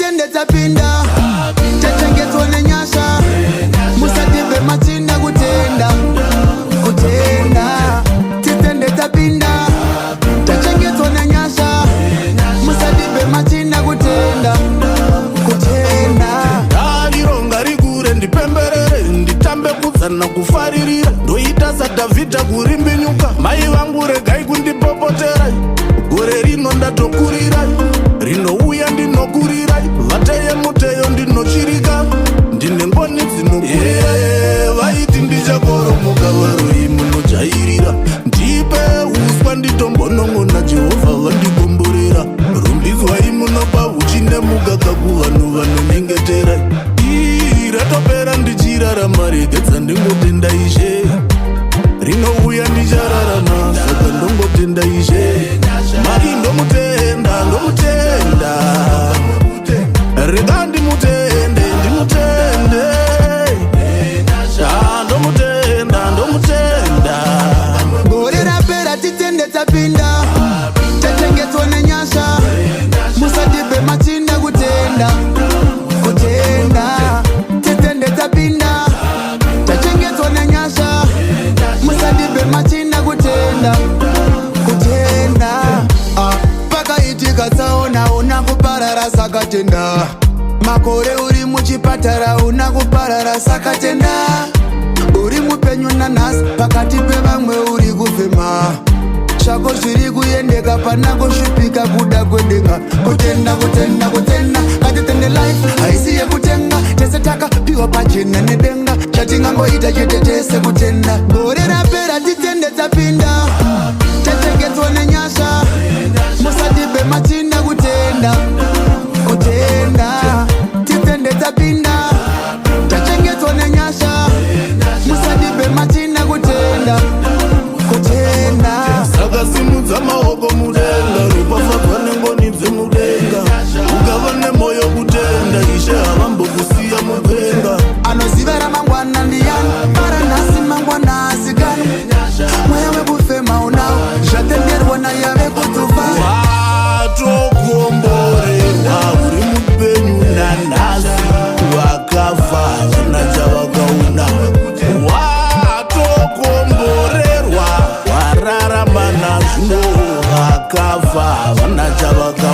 titende tapinda tachengetwa nenyasha musatipe matsinda kutenda titende tapinda tachengetwa nenyasha musatipe matsinda kutenda ironga rigure ndipemberere nditambe kudzana kufaririra ndoita sadhavhidha kurimbinyuka mai vangu regai kundipopotera gore rino ndatokurirai rinouya ndinokurirai vateye muteyo ndinochirika ndine ngoni dzinokurirai vaiti ndichakoromoka varoi munojairira ndipe uswa nditombonong'ona jehovha vandikomborera rumbidzwai munopa uchine mugaka kuvanhu vanonyengeterai ratopera ndichirarama regedza ndingotenda ishe rinouya ndichararama saka ndongotenda ishe mari ndomutenda rega ndimutende ndomutenda gore rapera titende tapinda tachengetwa nenyasha musatipe matsinda kutenda titende tapinda tachengetwa nenyasha musatipe matsinda kutenda pakaitika tsaona una kuparara sakatenda makore uri muchipatara una kuparara sakatenda uri mupenyu nanhasi pakati pevamwe uri kufema zvako zviri kuyendeka pana kushupika kuda kwedenga kutenda ngatitende life haisi yekutenga tese takapiwa pachena nedenga chatingangoita chete tese kutenda gore rapera titende tapinda tachengetwa nenyasha musatipe matsinda kutenda titende tapinda tachengetwa nenyasha musatipe matsinda kutenda saka simudza maoko mudenga ropafadzwa nengoni dzemudenga ugava nemwoyo kutenda ishe havambokusiya mupenga anoziva ramangwana ndiyani mara nhasi mangwana asikani mweya wekufema unawo zvatenderwa nayave kutufa watokomborerwa uri mupenyu nanhasi vakafa vana chavakauna watokomborerwa wararama nazvo vakafa vana chavakauna